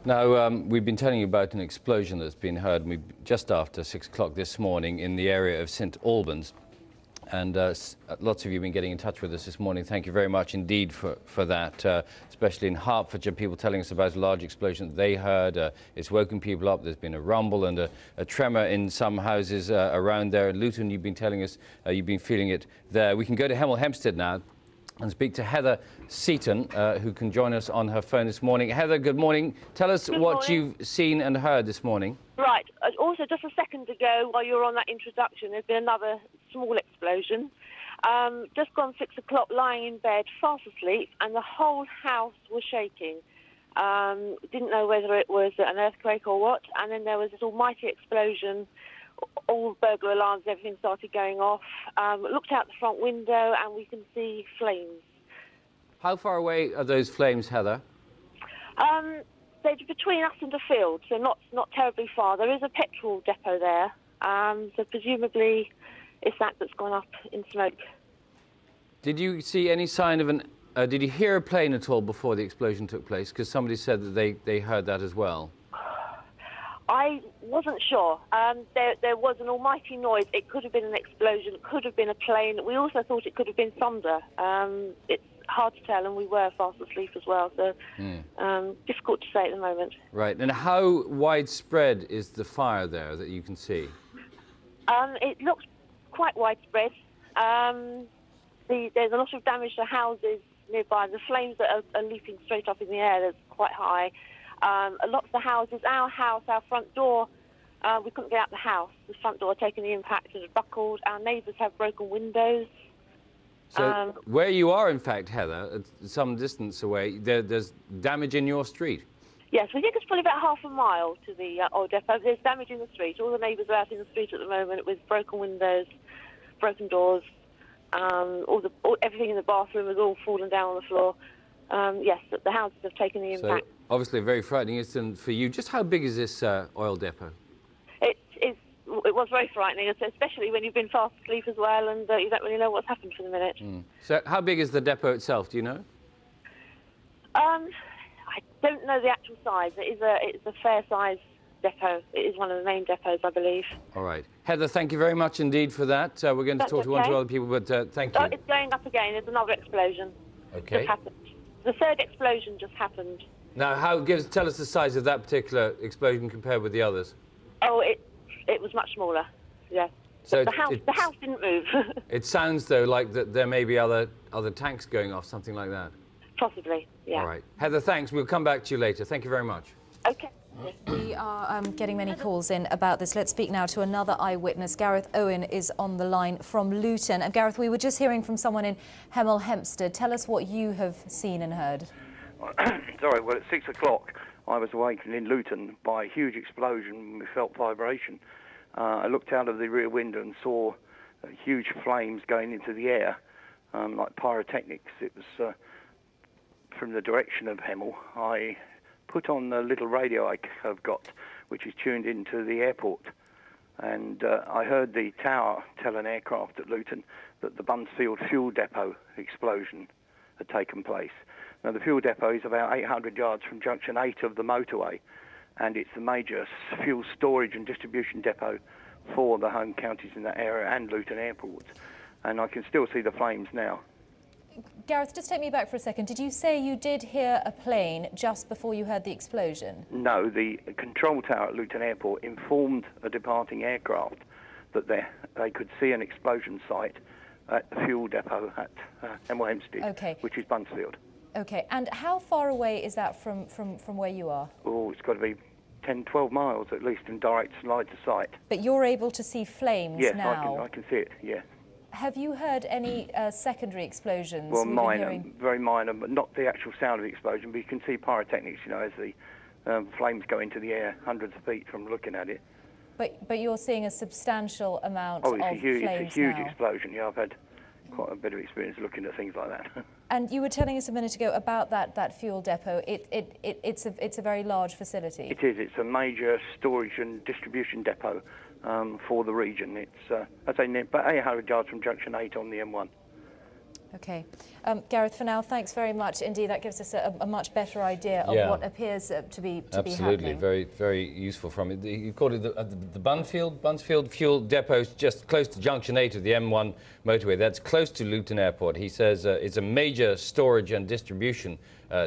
Now, we've been telling you about an explosion that's been heard just after 6 o'clock this morning in the area of St Albans. And lots of you have been getting in touch with us this morning. Thank you very much indeed for that, especially in Hertfordshire, people telling us about a large explosion that they heard. It's woken people up. There's been a rumble and a tremor in some houses around there. Luton, you've been telling us you've been feeling it there. We can go to Hemel Hempstead now and speak to Heather Seaton, who can join us on her phone this morning. Heather, good morning. Tell us what you've seen and heard this morning. Right. Also, just a second ago, while you were on that introduction, there's been another small explosion. Just gone 6 o'clock, lying in bed, fast asleep, and the whole house was shaking. Didn't know whether it was an earthquake or what, and then there was this almighty explosion. All burglar alarms, everything started going off. Looked out the front window and we can see flames. How far away are those flames, Heather? They're between us and the field, so not terribly far. There is a petrol depot there, so presumably it's that's gone up in smoke. Did you see any sign of did you hear a plane at all before the explosion took place? Because somebody said that they heard that as well. I wasn't sure. There was an almighty noise. It could have been an explosion. It could have been a plane. We also thought it could have been thunder. It's hard to tell, and we were fast asleep as well, so difficult to say at the moment. Right. And how widespread is the fire there that you can see? It looks quite widespread. There's a lot of damage to houses nearby. The flames that are leaping straight up in the air, that's quite high. Lots of the houses, our house, our front door, we couldn't get out the house. The front door had taken the impact and had buckled. Our neighbours have broken windows. So where you are, in fact, Heather, at some distance away, there's damage in your street? Yes, we think it's probably about half a mile to the oil depot. There's damage in the street. All the neighbours are out in the street at the moment with broken windows, broken doors. Everything in the bathroom has all fallen down on the floor. Yes, the houses have taken the impact. So, obviously a very frightening incident for you. Just how big is this oil depot? It was very frightening, especially when you've been fast asleep as well and you don't really know what's happened for the minute. So how big is the depot itself, do you know? I don't know the actual size. It's a fair-sized depot. It is one of the main depots, I believe. All right. Heather, thank you very much indeed for that. We're going to talk to one or two other people, but thank you. It's going up again. There's another explosion. Okay. Just happened. The third explosion just happened. Now, tell us the size of that particular explosion compared with the others. Oh, it was much smaller, yeah. So the house didn't move. It sounds, though, like that there may be other tanks going off, something like that. Possibly, yeah. All right. Heather, thanks. We'll come back to you later. Thank you very much. OK. We are getting many calls in about this. Let's speak now to another eyewitness. Gareth Owen is on the line from Luton. And Gareth, we were just hearing from someone in Hemel Hempstead. Tell us what you have seen and heard. Sorry, well, at 6 o'clock, I was awakened in Luton by a huge explosion. We felt vibration. I looked out of the rear window and saw huge flames going into the air, like pyrotechnics. It was from the direction of Hemel. I put on the little radio I've got, which is tuned into the airport, and I heard the tower tell an aircraft at Luton that the Buncefield fuel depot explosion had taken place. Now, the fuel depot is about 800 yards from junction 8 of the motorway, and it's the major fuel storage and distribution depot for the home counties in that area and Luton Airport. And I can still see the flames now. Gareth, just take me back for a second. Did you say you did hear a plane just before you heard the explosion? No, the control tower at Luton Airport informed a departing aircraft that they could see an explosion site at the fuel depot at Hemel Hempstead, which is Buncefield. OK, and how far away is that from where you are? Oh, it's got to be 10, 12 miles at least in direct line to sight. But you're able to see flames now? Yes, I can see it, yeah. Have you heard any secondary explosions? Well, minor, very minor, but not the actual sound of the explosion, but you can see pyrotechnics, you know, as the flames go into the air hundreds of feet from looking at it. But you're seeing a substantial amount of flames now? It's a huge explosion, yeah. I've had quite a bit of experience looking at things like that. And you were telling us a minute ago about that fuel depot. It's a very large facility. It is. It's a major storage and distribution depot for the region. It's, I'd say, about 800 yards from junction 8 on the M1. Okay. Gareth, for now, thanks very much. Indeed, that gives us a much better idea of what appears to be happening. Absolutely, very, very useful from it. You called it the Buncefield fuel depot, just close to Junction 8 of the M1 motorway. That's close to Luton Airport. He says it's a major storage and distribution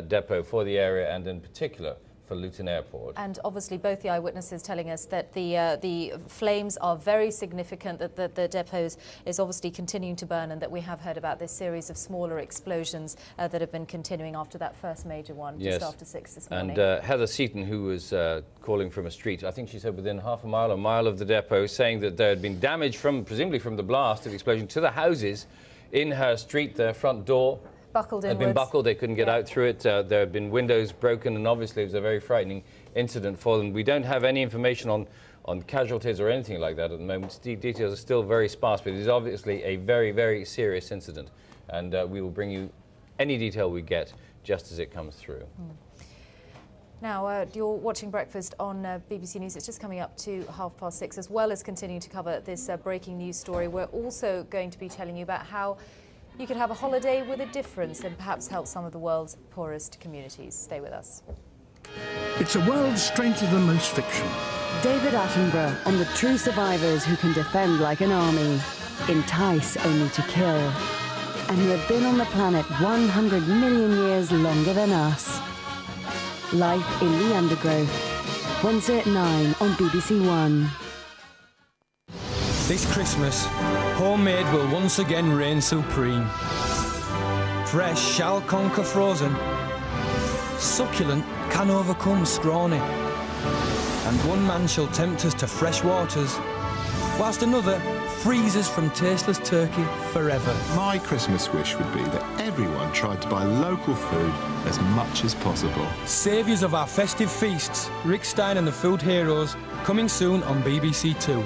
depot for the area, and in particular for Luton Airport. And obviously both the eyewitnesses telling us that the flames are very significant, that the depot is obviously continuing to burn, and that we have heard about this series of smaller explosions that have been continuing after that first major one just after 6 this morning. And Heather Seaton, who was calling from a street, I think she said within half a mile of the depot, saying that there had been damage presumably from the blast of the explosion to the houses in her street. Their front door had been buckled, they couldn't get out through it. There had been windows broken, and obviously it was a very frightening incident for them. We don't have any information on casualties or anything like that at the moment. Details are still very sparse, but it is obviously a very, very serious incident, and we will bring you any detail we get just as it comes through. Now, you're watching Breakfast on BBC News. It's just coming up to 6:30, as well as continuing to cover this breaking news story. We're also going to be telling you about how you could have a holiday with a difference and perhaps help some of the world's poorest communities. Stay with us. It's a world stranger than most fiction. David Attenborough on the true survivors who can defend like an army, entice only to kill, and who have been on the planet 100 million years longer than us. Life in the Undergrowth. Wednesday at 9 on BBC One. This Christmas, homemade will once again reign supreme. Fresh shall conquer frozen. Succulent can overcome scrawny. And one man shall tempt us to fresh waters, whilst another freezes from tasteless turkey forever. My Christmas wish would be that everyone tried to buy local food as much as possible. Saviours of our festive feasts, Rick Stein and the Food Heroes, coming soon on BBC Two.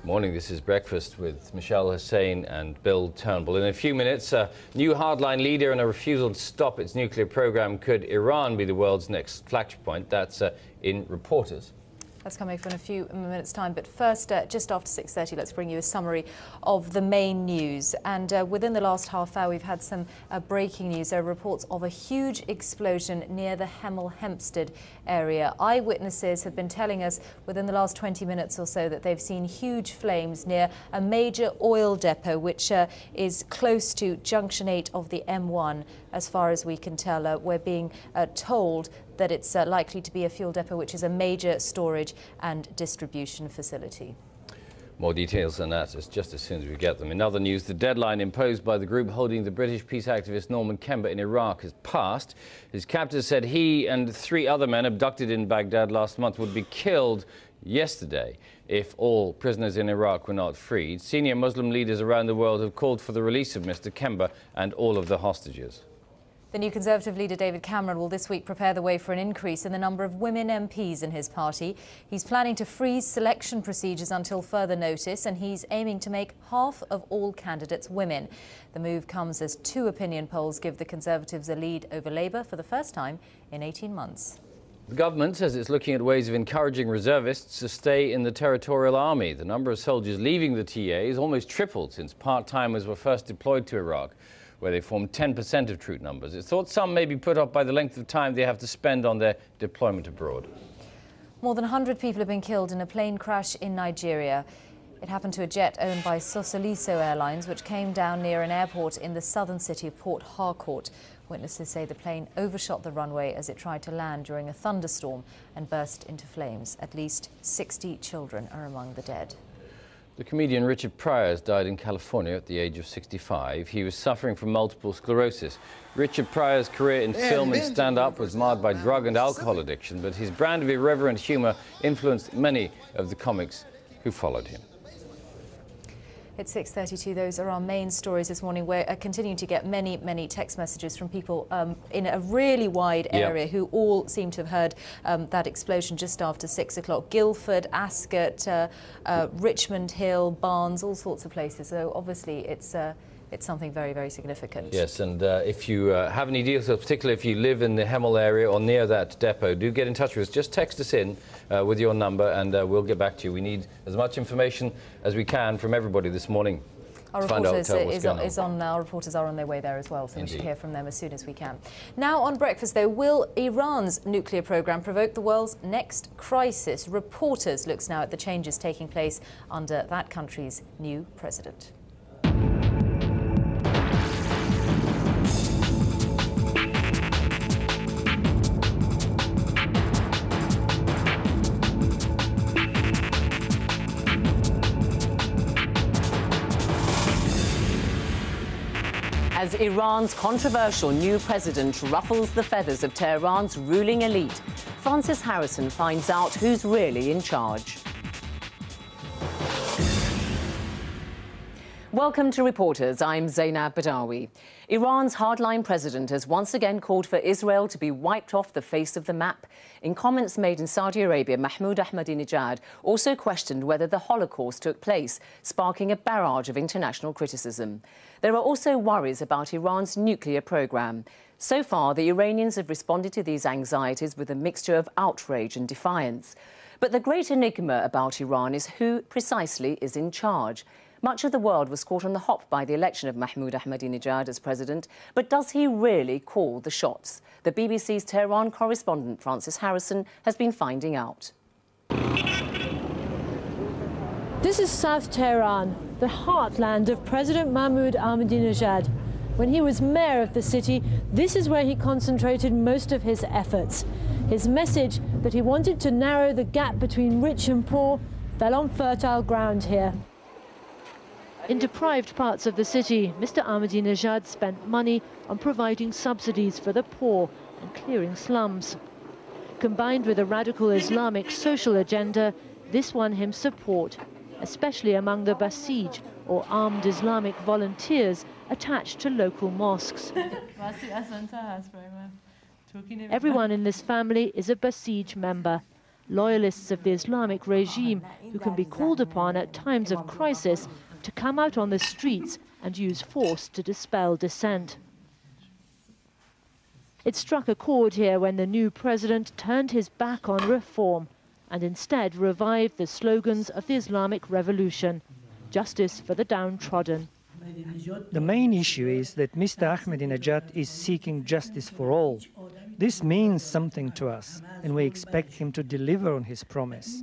Morning, this is Breakfast with Michelle Hussain and Bill Turnbull. In a few minutes, a new hardline leader and a refusal to stop its nuclear program. Could Iran be the world's next flashpoint? That's in Reporters. That's coming up in a few minutes' time. But first, just after 6:30, let's bring you a summary of the main news. And within the last half hour, we've had some breaking news. There are reports of a huge explosion near the Hemel Hempstead area. Eyewitnesses have been telling us within the last 20 minutes or so that they've seen huge flames near a major oil depot, which is close to Junction 8 of the M1. As far as we can tell, we're being told that it's likely to be a fuel depot, which is a major storage and distribution facility. More details on that just as soon as we get them. In other news, the deadline imposed by the group holding the British peace activist Norman Kember in Iraq has passed. His captors said he and 3 other men abducted in Baghdad last month would be killed yesterday if all prisoners in Iraq were not freed. Senior Muslim leaders around the world have called for the release of Mr. Kember and all of the hostages. The new Conservative leader David Cameron will this week prepare the way for an increase in the number of women MPs in his party. He's planning to freeze selection procedures until further notice, and he's aiming to make half of all candidates women. The move comes as 2 opinion polls give the Conservatives a lead over Labour for the first time in 18 months. The government says it's looking at ways of encouraging reservists to stay in the Territorial Army. The number of soldiers leaving the TA has almost tripled since part-timers were first deployed to Iraq, where they form 10% of troop numbers. It's thought some may be put off by the length of time they have to spend on their deployment abroad. More than 100 people have been killed in a plane crash in Nigeria. It happened to a jet owned by Sosoliso Airlines, which came down near an airport in the southern city of Port Harcourt. Witnesses say the plane overshot the runway as it tried to land during a thunderstorm and burst into flames. At least 60 children are among the dead. The comedian Richard Pryor died in California at the age of 65. He was suffering from multiple sclerosis. Richard Pryor's career in film and stand-up was marred by drug and alcohol addiction, but his brand of irreverent humour influenced many of the comics who followed him. It's 6:32. Those are our main stories this morning. We're continuing to get many text messages from people in a really wide area who all seem to have heard that explosion just after 6 o'clock. Guildford, Ascot, Richmond Hill, Barnes, all sorts of places. So obviously it's it's something very, very significant. Yes, and if you have any details, particularly if you live in the Hemel area or near that depot, do get in touch with us. Just text us in with your number and we'll get back to you. We need as much information as we can from everybody this morning. Our reporters our reporters are on their way there as well, so Indeed. We should hear from them as soon as we can. Now on breakfast, though, will Iran's nuclear program provoke the world's next crisis? Reporters looks now at the changes taking place under that country's new president. As Iran's controversial new president ruffles the feathers of Tehran's ruling elite, Francis Harrison finds out who's really in charge. Welcome to Reporters. I'm Zainab Badawi. Iran's hardline president has once again called for Israel to be wiped off the face of the map. In comments made in Saudi Arabia, Mahmoud Ahmadinejad also questioned whether the Holocaust took place, sparking a barrage of international criticism. There are also worries about Iran's nuclear program. So far, the Iranians have responded to these anxieties with a mixture of outrage and defiance. But the great enigma about Iran is who precisely is in charge. Much of the world was caught on the hop by the election of Mahmoud Ahmadinejad as president, but does he really call the shots? The BBC's Tehran correspondent Francis Harrison has been finding out. This is South Tehran, the heartland of President Mahmoud Ahmadinejad. When he was mayor of the city, this is where he concentrated most of his efforts. His message that he wanted to narrow the gap between rich and poor fell on fertile ground here. In deprived parts of the city, Mr. Ahmadinejad spent money on providing subsidies for the poor and clearing slums. Combined with a radical Islamic social agenda, this won him support, especially among the Basij, or armed Islamic volunteers attached to local mosques. Everyone in this family is a Basij member, loyalists of the Islamic regime who can be called upon at times of crisis to come out on the streets and use force to dispel dissent. It struck a chord here when the new president turned his back on reform and instead revived the slogans of the Islamic Revolution, justice for the downtrodden. The main issue is that Mr. Ahmadinejad is seeking justice for all. This means something to us, and we expect him to deliver on his promise.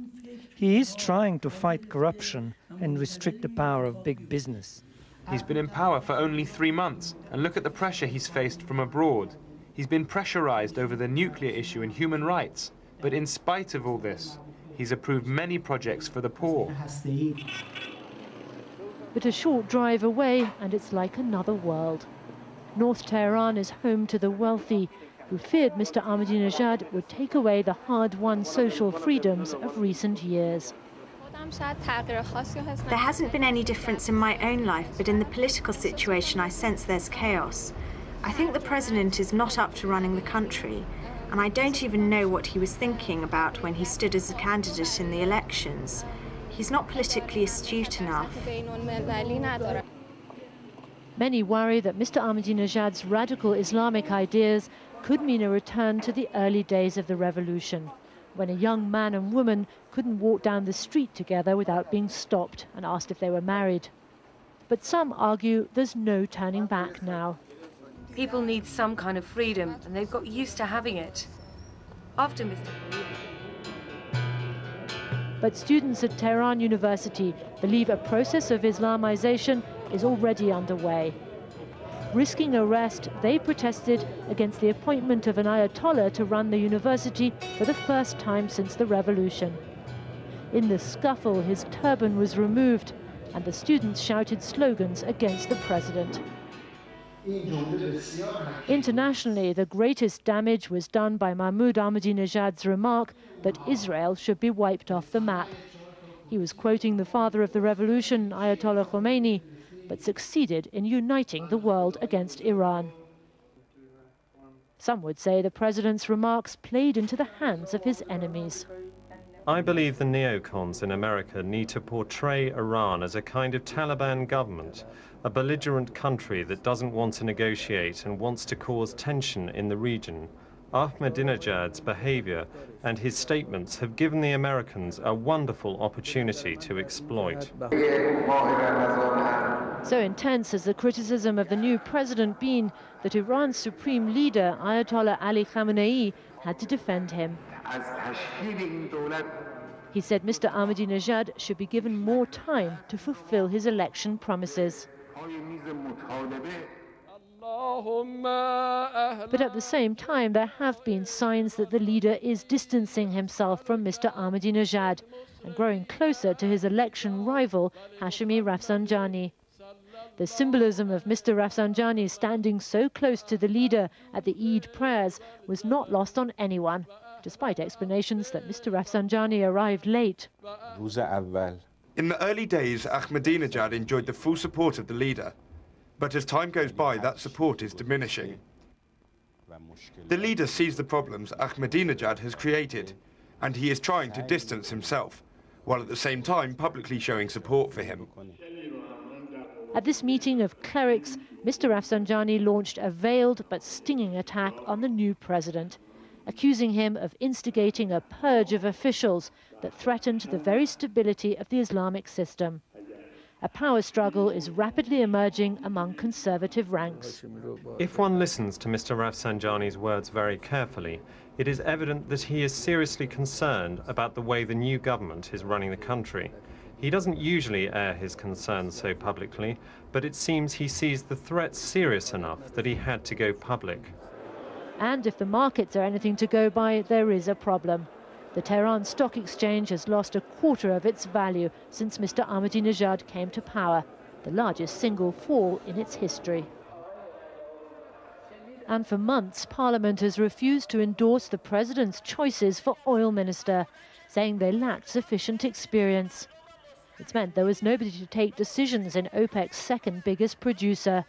He is trying to fight corruption and restrict the power of big business. He's been in power for only 3 months, and look at the pressure he's faced from abroad. He's been pressurized over the nuclear issue and human rights. But in spite of all this, he's approved many projects for the poor. But a short drive away, and it's like another world. North Tehran is home to the wealthy, who feared Mr. Ahmadinejad would take away the hard-won social freedoms of recent years. There hasn't been any difference in my own life, but in the political situation I sense there's chaos. I think the president is not up to running the country, and I don't even know what he was thinking about when he stood as a candidate in the elections. He's not politically astute enough. Many worry that Mr. Ahmadinejad's radical Islamic ideas could mean a return to the early days of the revolution, when a young man and woman couldn't walk down the street together without being stopped and asked if they were married. But some argue there's no turning back now. People need some kind of freedom, and they've got used to having it. After Mr. But students at Tehran University believe a process of Islamization is already underway. Risking arrest, they protested against the appointment of an Ayatollah to run the university for the first time since the revolution. In the scuffle, his turban was removed, and the students shouted slogans against the president. Internationally, the greatest damage was done by Mahmoud Ahmadinejad's remark that Israel should be wiped off the map. He was quoting the father of the revolution, Ayatollah Khomeini, but succeeded in uniting the world against Iran. Some would say the president's remarks played into the hands of his enemies. I believe the neocons in America need to portray Iran as a kind of Taliban government, a belligerent country that doesn't want to negotiate and wants to cause tension in the region. Ahmadinejad's behavior and his statements have given the Americans a wonderful opportunity to exploit. So intense has the criticism of the new president been that Iran's supreme leader, Ayatollah Ali Khamenei, had to defend him. He said Mr. Ahmadinejad should be given more time to fulfill his election promises. But at the same time, there have been signs that the leader is distancing himself from Mr. Ahmadinejad and growing closer to his election rival, Hashemi Rafsanjani. The symbolism of Mr. Rafsanjani standing so close to the leader at the Eid prayers was not lost on anyone, despite explanations that Mr. Rafsanjani arrived late. In the early days, Ahmadinejad enjoyed the full support of the leader. But as time goes by, that support is diminishing. The leader sees the problems Ahmadinejad has created, and he is trying to distance himself, while at the same time publicly showing support for him. At this meeting of clerics, Mr. Rafsanjani launched a veiled but stinging attack on the new president, accusing him of instigating a purge of officials that threatened the very stability of the Islamic system. A power struggle is rapidly emerging among conservative ranks. If one listens to Mr. Rafsanjani's words very carefully, it is evident that he is seriously concerned about the way the new government is running the country. He doesn't usually air his concerns so publicly, but it seems he sees the threat serious enough that he had to go public. And if the markets are anything to go by, there is a problem. The Tehran Stock Exchange has lost a quarter of its value since Mr. Ahmadinejad came to power, the largest single fall in its history. And for months, Parliament has refused to endorse the president's choices for oil minister, saying they lacked sufficient experience. It's meant there was nobody to take decisions in OPEC's second biggest producer.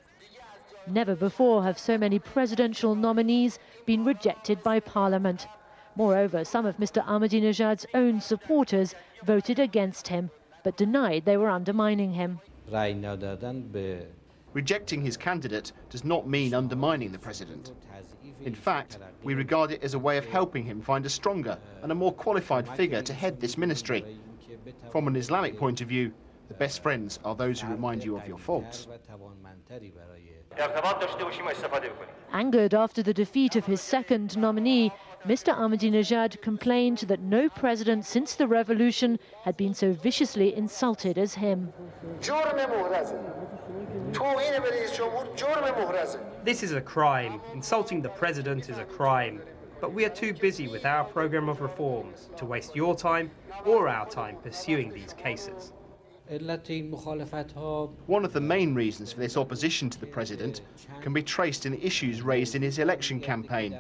Never before have so many presidential nominees been rejected by Parliament. Moreover, some of Mr. Ahmadinejad's own supporters voted against him, but denied they were undermining him. Rejecting his candidate does not mean undermining the president. In fact, we regard it as a way of helping him find a stronger and a more qualified figure to head this ministry. From an Islamic point of view, the best friends are those who remind you of your faults. Angered after the defeat of his second nominee, Mr. Ahmadinejad complained that no president since the revolution had been so viciously insulted as him. This is a crime. Insulting the president is a crime. But we are too busy with our programme of reforms to waste your time or our time pursuing these cases. One of the main reasons for this opposition to the president can be traced in the issues raised in his election campaign.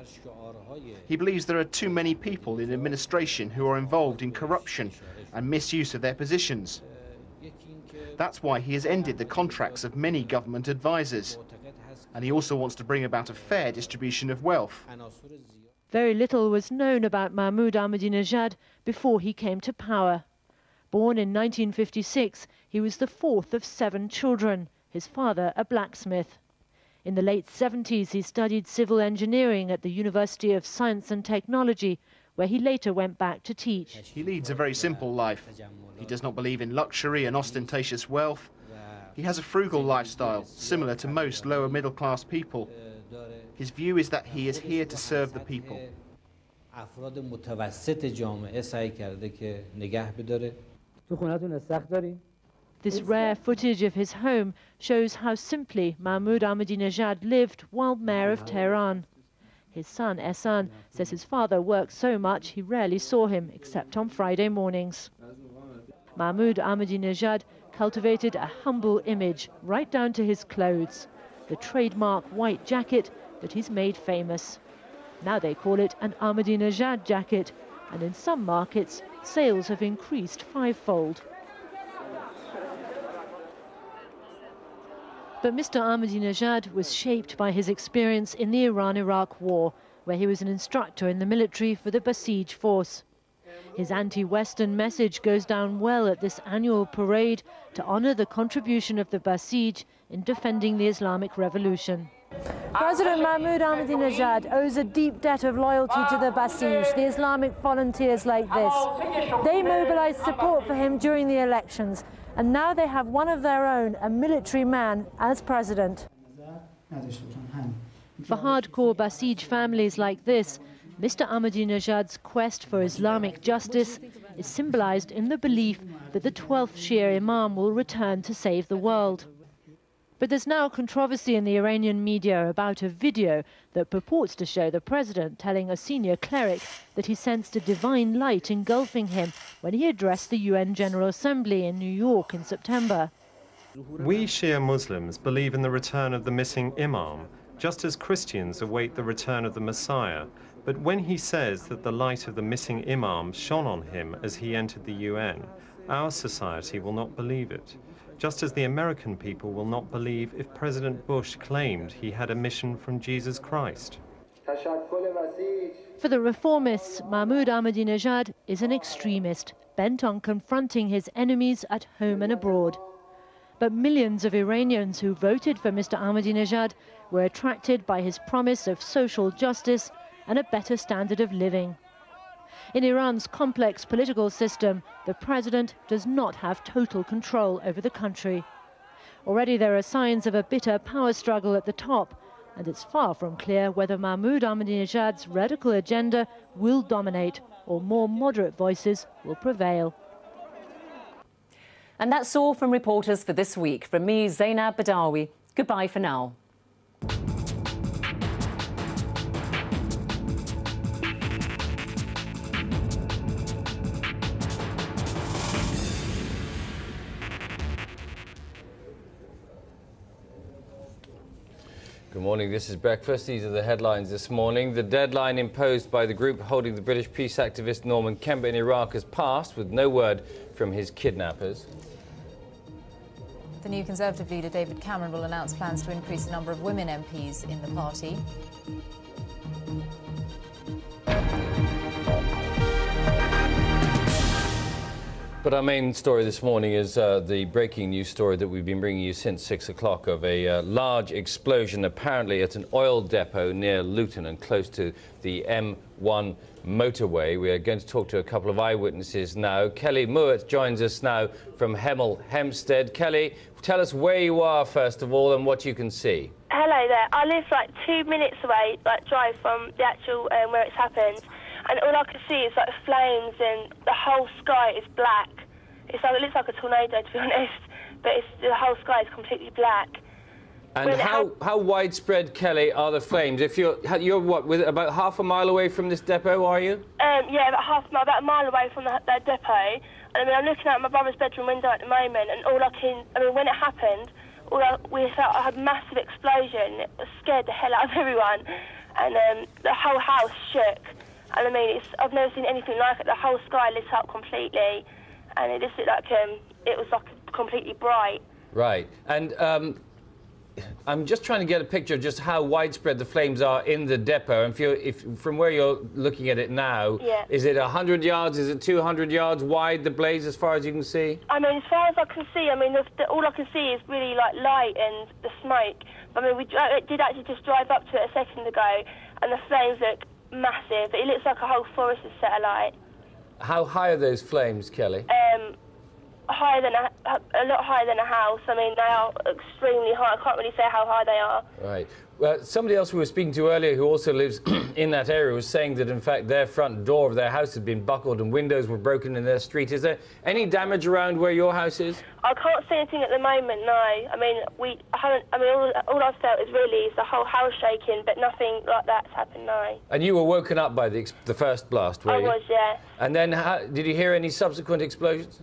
He believes there are too many people in administration who are involved in corruption and misuse of their positions. That's why he has ended the contracts of many government advisors. And he also wants to bring about a fair distribution of wealth. Very little was known about Mahmoud Ahmadinejad before he came to power. Born in 1956, he was the fourth of 7 children, his father a blacksmith. In the late 70s, he studied civil engineering at the University of Science and Technology, where he later went back to teach. He leads a very simple life. He does not believe in luxury and ostentatious wealth. He has a frugal lifestyle, similar to most lower middle-class people. His view is that he is here to serve the people. This rare footage of his home shows how simply Mahmoud Ahmadinejad lived while mayor of Tehran. His son, Ehsan, says his father worked so much he rarely saw him except on Friday mornings. Mahmoud Ahmadinejad cultivated a humble image right down to his clothes, the trademark white jacket that he's made famous. Now they call it an Ahmadinejad jacket, and in some markets, sales have increased 5-fold. But Mr. Ahmadinejad was shaped by his experience in the Iran-Iraq War, where he was an instructor in the military for the Besieged force. His anti-Western message goes down well at this annual parade to honour the contribution of the Basij in defending the Islamic Revolution. President Mahmoud Ahmadinejad owes a deep debt of loyalty to the Basij, the Islamic volunteers like this. They mobilized support for him during the elections, and now they have one of their own, a military man, as president. For hardcore Basij families like this, Mr. Ahmadinejad's quest for Islamic justice is symbolized in the belief that the 12th Shia Imam will return to save the world. But there's now controversy in the Iranian media about a video that purports to show the president telling a senior cleric that he sensed a divine light engulfing him when he addressed the UN General Assembly in New York in September. We Shia Muslims believe in the return of the missing Imam, just as Christians await the return of the Messiah. But when he says that the light of the missing Imam shone on him as he entered the UN, our society will not believe it. Just as the American people will not believe if President Bush claimed he had a mission from Jesus Christ. For the reformists, Mahmoud Ahmadinejad is an extremist, bent on confronting his enemies at home and abroad. But millions of Iranians who voted for Mr. Ahmadinejad were attracted by his promise of social justice and a better standard of living. In Iran's complex political system, the president does not have total control over the country. Already there are signs of a bitter power struggle at the top, and it's far from clear whether Mahmoud Ahmadinejad's radical agenda will dominate or more moderate voices will prevail. And that's all from Reporters for this week. From me, Zainab Badawi. Goodbye for now. Good morning, this is Breakfast. These are the headlines this morning. The deadline imposed by the group holding the British peace activist Norman Kemp in Iraq has passed, with no word from his kidnappers. The new Conservative leader David Cameron will announce plans to increase the number of women MPs in the party. But our main story this morning is the breaking news story that we've been bringing you since 6 o'clock of a large explosion apparently at an oil depot near Luton and close to the M1 motorway. We are going to talk to a couple of eyewitnesses now. Kelly Mewett joins us now from Hemel Hempstead. Kelly, tell us where you are first of all and what you can see. Hello there. I live like 2 minutes away, drive from the actual where it's happened. And all I can see is like flames and the whole sky is black. It looks like a tornado, to be honest, but the whole sky is completely black. And how widespread, Kelly, are the flames? If you're what, about half a mile away from this depot, are you? Yeah, about a mile away from the depot. And I mean, I'm looking out my brother's bedroom window at the moment, and when it happened, we felt a massive explosion. It scared the hell out of everyone, and the whole house shook. And I mean, I've never seen anything like it. The whole sky lit up completely, and it just looked like it was like completely bright. Right, and I'm just trying to get a picture of just how widespread the flames are in the depot. And if from where you're looking at it now, yeah. Is it 100 yards? Is it 200 yards wide? The blaze, as far as you can see. I mean, as far as I can see, I mean, all I can see is really like light and the smoke. I mean, we did actually just drive up to it a second ago, and the flames look massive. It looks like a whole forest is set alight. How high are those flames, Kelly? Higher than a lot higher than a house. I mean, they are extremely high. I can't really say how high they are. Right. Well, somebody else we were speaking to earlier who also lives in that area was saying that, in fact, their front door of their house had been buckled and windows were broken in their street. Is there any damage around where your house is? I can't see anything at the moment, no. I mean, all I've felt is the whole house shaking, but nothing like that's happened, no. And you were woken up by the first blast, were you? I was, yeah. And then did you hear any subsequent explosions?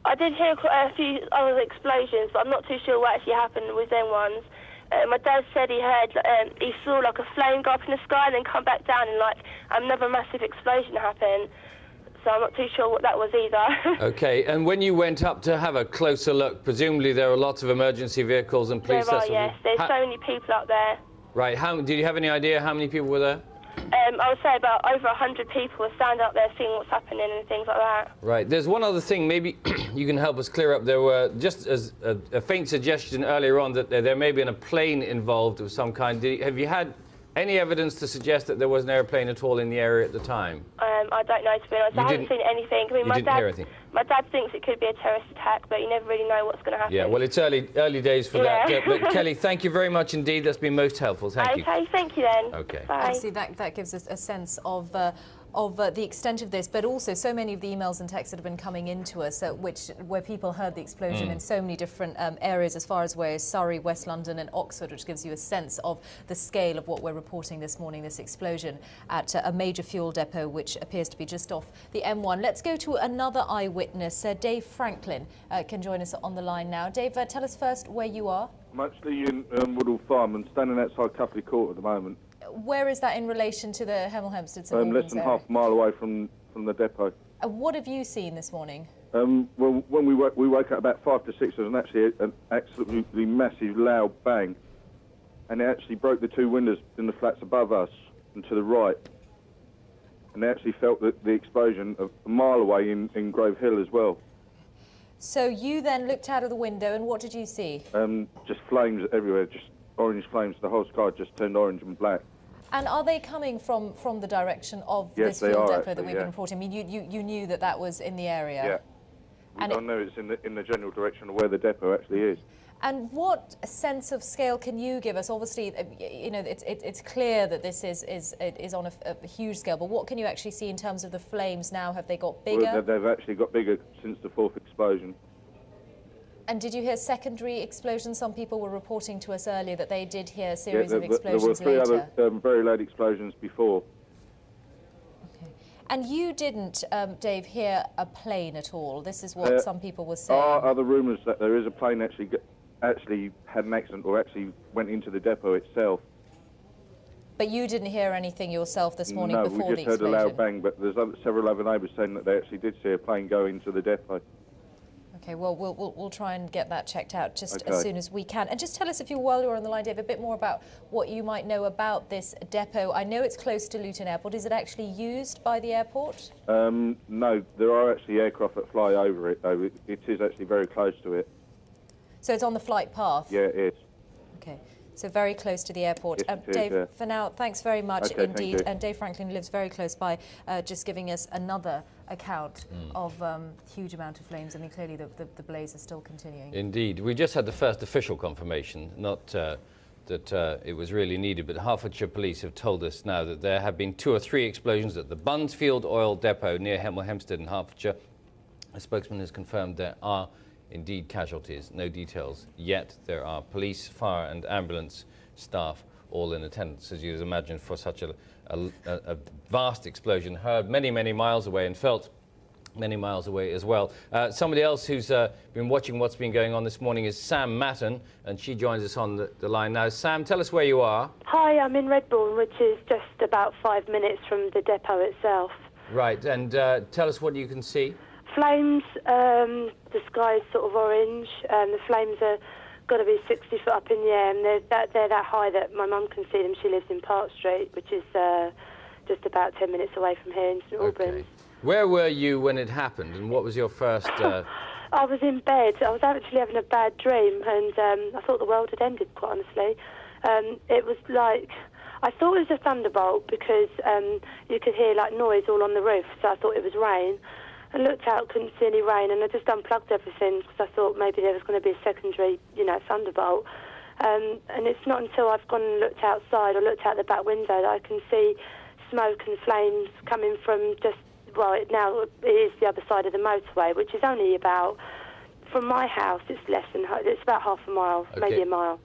I did hear a few other explosions, but I'm not too sure what actually happened with them ones. My dad said he saw like a flame go up in the sky and then come back down, and like another massive explosion happen. So I'm not too sure what that was either. Okay, and when you went up to have a closer look, presumably there were lots of emergency vehicles and police. There are, yes. There's so many people up there. Right. Did you have any idea how many people were there? I would say about over 100 people are standing up there seeing what's happening and things like that. Right. There's one other thing maybe you can help us clear up. There were, just as a faint suggestion earlier on, that there may be a plane involved of some kind. Have you had any evidence to suggest that there was an airplane at all in the area at the time? I don't know, to be honest. I haven't seen anything. I mean, my dad thinks it could be a terrorist attack, but you never really know what's going to happen. Yeah, well, it's early days for that. But Kelly, thank you very much indeed. That's been most helpful. Thank you. Okay, thank you then. Okay. Bye. Obviously, that gives us a sense of the extent of this, but also so many of the emails and texts that have been coming into us, where people heard the explosion in so many different areas, as far away as Surrey, West London and Oxford, which gives you a sense of the scale of what we're reporting this morning, this explosion at a major fuel depot, which appears to be just off the M1. Let's go to another eyewitness. Dave Franklin can join us on the line now. Dave, tell us first where you are. I'm actually in Woodall Farm and standing outside Cuffley Court at the moment. Where is that in relation to the Hemel Hempstead? Less than half a mile away from the depot. What have you seen this morning? Well, when we woke up about 5 to 6, there was actually an absolutely massive, loud bang, and it actually broke the 2 windows in the flats above us and to the right, and they actually felt the explosion a mile away in Grove Hill as well. So you then looked out of the window, and what did you see? Just flames everywhere, just orange flames. The whole sky just turned orange and black. And are they coming from the direction of this fuel depot that we've been reporting? I mean, you knew that was in the area? Yeah. I know it's in the general direction of where the depot actually is. And what sense of scale can you give us? Obviously, you know, it's clear that this is on a huge scale, but what can you actually see in terms of the flames now? Have they got bigger? Well, they've actually got bigger since the 4th explosion. And did you hear secondary explosions? Some people were reporting to us earlier that they did hear a series of explosions later. There were 3 other very loud explosions before. Okay. And you didn't, Dave, hear a plane at all? This is what some people were saying. There are other rumours that there is a plane actually had an accident or actually went into the depot itself. But you didn't hear anything yourself this morning before the explosion? No, we just heard a loud bang, but there's several other neighbours saying that they actually did see a plane go into the depot. Okay, well, we'll try and get that checked out just as soon as we can. And just tell us, while you're on the line, Dave, a bit more about what you might know about this depot. I know it's close to Luton Airport. Is it actually used by the airport? No, there are actually aircraft that fly over it, though. It is actually very close to it. So it's on the flight path? Yeah, it is. Okay. So very close to the airport. Yes, Dave, for now, thanks very much indeed. And Dave Franklin lives very close by, just giving us another account of huge amount of flames. I mean, clearly the blaze is still continuing. Indeed. We just had the first official confirmation, not that it was really needed, but Hertfordshire police have told us now that there have been 2 or 3 explosions at the Buncefield oil depot near Hemel Hempstead in Hertfordshire. A spokesman has confirmed there are indeed casualties. No details yet. There are police, fire and ambulance staff all in attendance, as you'd imagine, for such a vast explosion, heard many, many miles away and felt many miles away as well. Somebody else who's been watching what's been going on this morning is Sam Matton, and she joins us on the line now. Sam, tell us where you are. Hi, I'm in Redbourne, which is just about 5 minutes from the depot itself. Right, and tell us what you can see. Flames, the sky is sort of orange, the flames are got to be 60 foot up in the air, and they're that high that my mum can see them. She lives in Park Street, which is just about 10 minutes away from here in St Albans. Where were you when it happened, and what was your first... I was in bed. I was actually having a bad dream, and I thought the world had ended, quite honestly. It was like... I thought it was a thunderbolt because you could hear like noise all on the roof, so I thought it was rain. I looked out, couldn't see any rain, and I just unplugged everything because I thought maybe there was going to be a secondary, thunderbolt. And it's not until I've gone and looked outside or looked out the back window that I can see smoke and flames coming from now it is the other side of the motorway, which is only about, from my house, it's about half a mile, maybe a mile.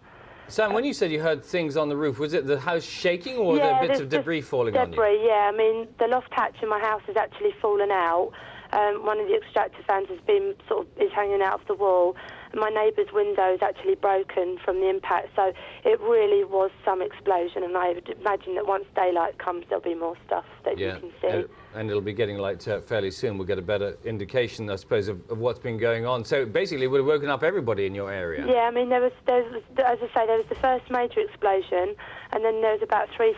Sam, when you said you heard things on the roof, was it the house shaking or were there bits of debris falling on you? Debris, yeah. I mean, the loft hatch in my house has actually fallen out. One of the extractor fans is hanging out of the wall, my neighbour's window is actually broken from the impact. So it really was some explosion, and I would imagine that once daylight comes, there'll be more stuff that you can see. And it'll be getting light fairly soon. We'll get a better indication, I suppose, of what's been going on. So basically, it would have woken up everybody in your area. Yeah, I mean, as I say, there was the first major explosion, and then there was about three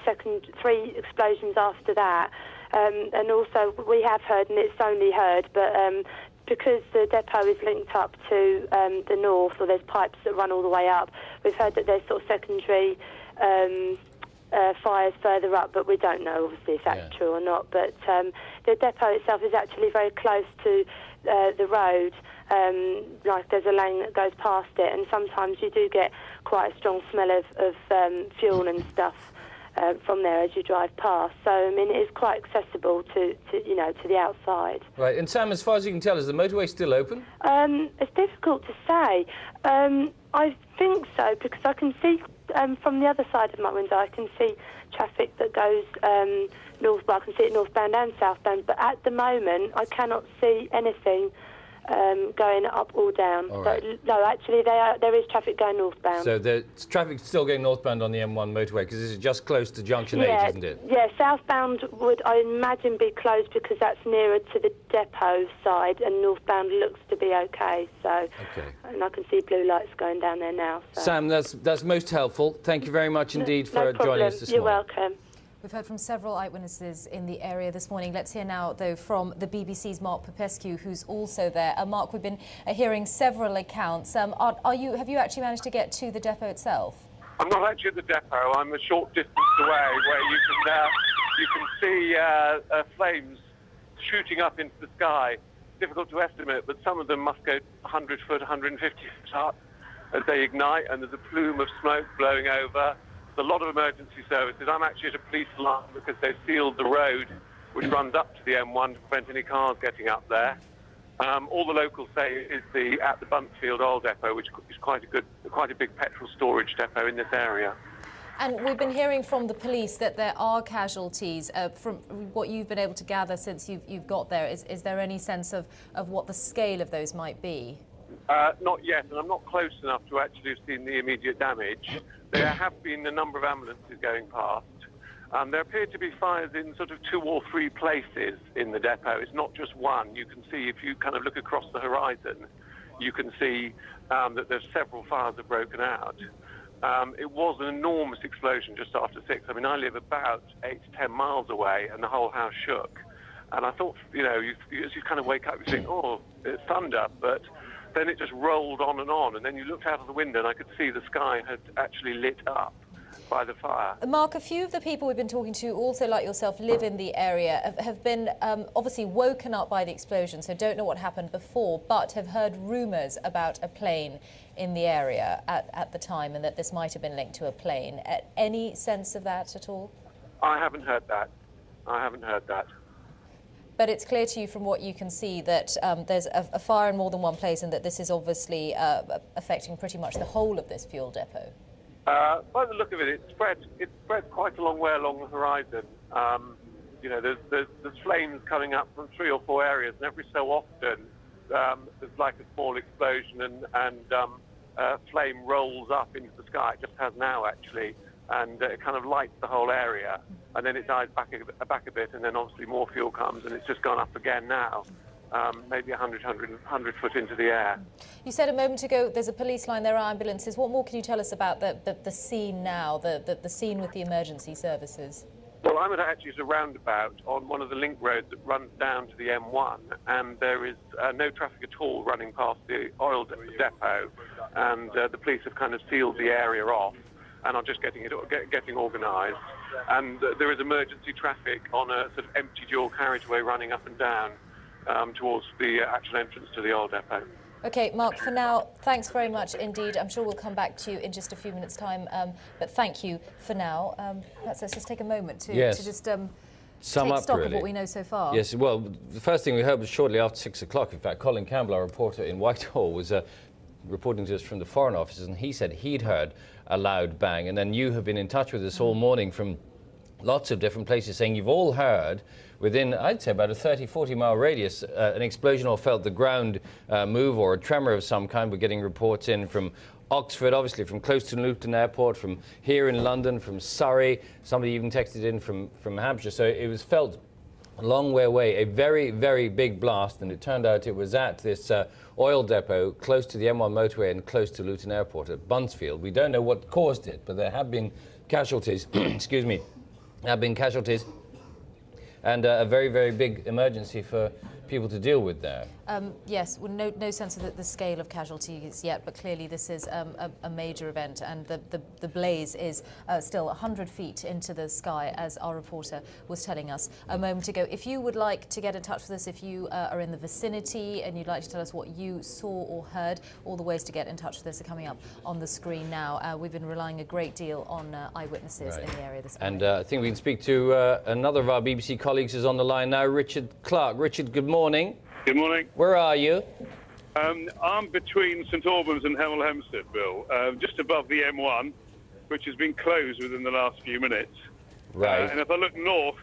explosions after that. And also, we have heard, and it's only heard, but because the depot is linked up to the north, or there's pipes that run all the way up, we've heard that there's sort of secondary fires further up, but we don't know, obviously, if that's true or not. But the depot itself is actually very close to the road. Like there's a lane that goes past it, and sometimes you do get quite a strong smell of fuel and stuff from there as you drive past. So, I mean, it is quite accessible to the outside. Right, and Sam, as far as you can tell, is the motorway still open? It's difficult to say. I think so, because I can see from the other side of my window, I can see traffic that goes north. Well, I can see it northbound and southbound, but at the moment, I cannot see anything going up or down. Right. So, no, actually, there is traffic going northbound. So there's traffic still going northbound on the M1 motorway, because this is just close to Junction 8, isn't it? Yeah, southbound would, I imagine, be closed because that's nearer to the depot side, and northbound looks to be okay. So, and I can see blue lights going down there now. So. Sam, that's most helpful. Thank you very much indeed for joining us this morning. You're welcome. We've heard from several eyewitnesses in the area this morning. Let's hear now, though, from the BBC's Mark Popescu, who's also there. Mark, we've been hearing several accounts. Have you actually managed to get to the depot itself? I'm not actually at the depot. I'm a short distance away, where you can see flames shooting up into the sky. Difficult to estimate, but some of them must go 100 foot, 150 foot up as they ignite, and there's a plume of smoke blowing over. A lot of emergency services. I'm actually at a police line because they've sealed the road which runs up to the M1 to prevent any cars getting up there. All the locals say is at the Buncefield oil depot, which is quite a big petrol storage depot in this area. And we've been hearing from the police that there are casualties. From what you've been able to gather since you've got there, is there any sense of what the scale of those might be? Not yet, and I'm not close enough to actually have seen the immediate damage. There have been a number of ambulances going past. There appear to be fires in sort of 2 or 3 places in the depot. It's not just one. You can see, if you kind of look across the horizon, you can see that there's several fires have broken out. It was an enormous explosion just after 6. I mean, I live about 8 to 10 miles away, and the whole house shook. And I thought, as you kind of wake up, you think, oh, it's thunder, but then it just rolled on, and then you looked out of the window and I could see the sky had actually lit up by the fire. Mark, a few of the people we've been talking to, also like yourself, live in the area, have been obviously woken up by the explosion, so don't know what happened before, but have heard rumours about a plane in the area at the time, and that this might have been linked to a plane. Any sense of that at all? I haven't heard that. I haven't heard that. But it's clear to you from what you can see that there's a fire in more than one place, and that this is obviously affecting pretty much the whole of this fuel depot. By the look of it, it's spread quite a long way along the horizon. There's flames coming up from 3 or 4 areas, and every so often there's like a small explosion, and flame rolls up into the sky. It just has now, actually. And it kind of lights the whole area, and then it dies back a bit, and then obviously more fuel comes, and it's just gone up again now, maybe 100 foot into the air. You said a moment ago there's a police line, there are ambulances. What more can you tell us about the scene now, the scene with the emergency services? Well, I'm actually at a roundabout on one of the link roads that runs down to the M1, and there is no traffic at all running past the oil depot, and the police have kind of sealed the area off, and are just getting organised. And there is emergency traffic on a sort of empty dual carriageway running up and down towards the actual entrance to the oil depot. OK, Mark, for now, thanks very much indeed. I'm sure we'll come back to you in just a few minutes' time, but thank you for now. Let's just take a moment to just take stock of what we know so far. Yes, well, the first thing we heard was shortly after 6 o'clock. In fact, Colin Campbell, our reporter in Whitehall, was reporting to us from the Foreign Office, and he said he'd heard a loud bang. And then you have been in touch with us all morning from lots of different places saying you've all heard within, I'd say, about a 30-40 mile radius, an explosion or felt the ground move or a tremor of some kind. We're getting reports in from Oxford, obviously, from close to Luton Airport, from here in London, from Surrey. Somebody even texted in from Hampshire. So it was felt a long way away, a very, very big blast, and it turned out it was at this oil depot close to the M1 motorway and close to Luton Airport at Buncefield. We don't know what caused it, but there have been casualties, excuse me, have been casualties, and a very, very big emergency for people to deal with there. Yes, well, no sense of the scale of casualties yet, but clearly this is a major event, and the blaze is still 100 feet into the sky, as our reporter was telling us a moment ago. If you would like to get in touch with us, if you are in the vicinity and you'd like to tell us what you saw or heard, all the ways to get in touch with us are coming up on the screen now. We've been relying a great deal on eyewitnesses in the area this morning. And I think we can speak to another of our BBC colleagues who's on the line now, Richard Clark. Richard, good morning. Good morning. Where are you? I'm between St Albans and Hemel Hempstead, Bill, just above the M1, which has been closed within the last few minutes. Right. And if I look north,